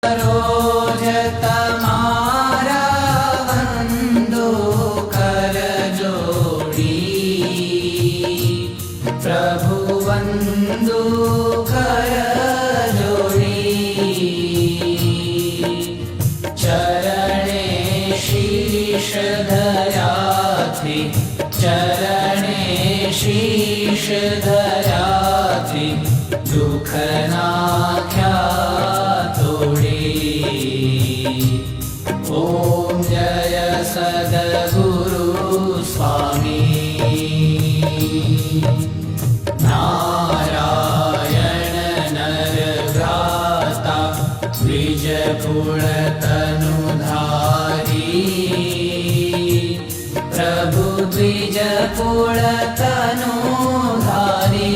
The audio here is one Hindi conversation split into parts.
रोज तमारा वंदो कर जोड़ी, प्रभु वंदो कर जोड़ी। चरणे शीश धरा थी, चरणे शीश धरा थी, दुख नाख्या ओम जय सद्गुरु स्वामी। नारायण नर भ्राता द्विज कुल तनुधारी, प्रभु द्विज कुल तनुधारी।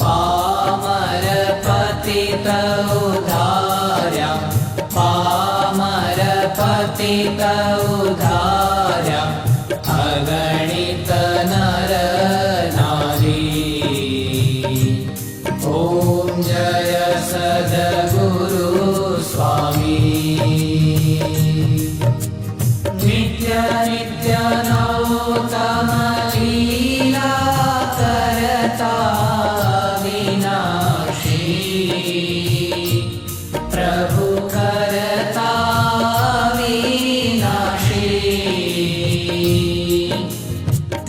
पामर पतित उधार्या, पामर पतित उधार्या, अगणित नर नारी। ओम जय सद्गुरु स्वामी। नित्य नित्य नौतम लीला करता विनाशी, प्रभु करता विनाशी।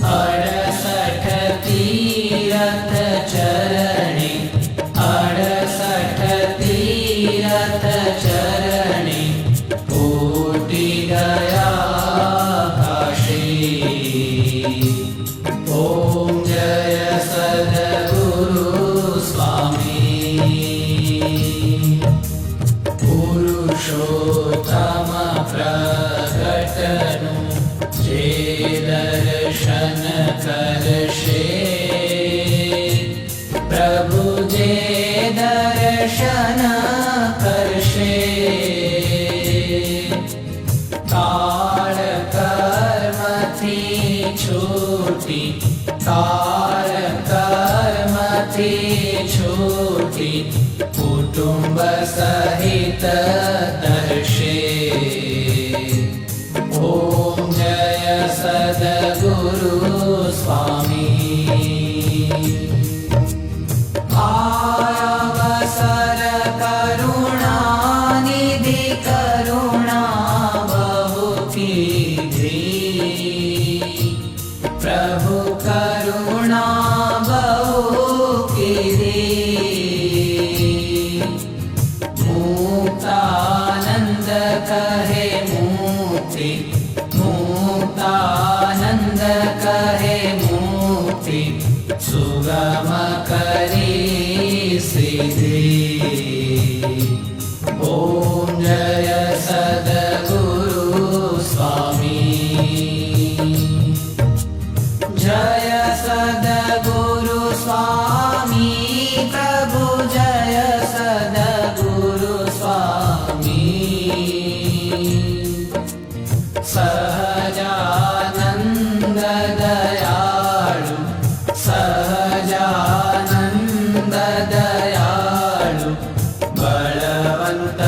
68 तीरथ चरणे, 68 तीरथ चरणे, कोटि गया काशी। ओम जय सद्गुरु स्वामी। पुरुषोत्तम प्रगटनु जे दर्शन करशे, प्रभु जे दर्शन करशे। काल कर्म थी छूटी, काल कर्म थी छूटी, कुटुंब सहित दर्शे। ओम जय सद्गुरु स्वामी। आयवसर करुणा निधि, करुणा बहु कीधी, प्रभु करुणा बहु कीधी। मुक्तानंद कहे मुक्ति, मुक्तानंद कहे मुक्ति, सुगम करी सिद्धि। ओम जय सद्गुरु स्वामी। जय सद्गुरु स्वामी, प्रभु जय सद्गुरु स्वामी। सहजानंद दयालु, सहजानंद दयालु, बलवंत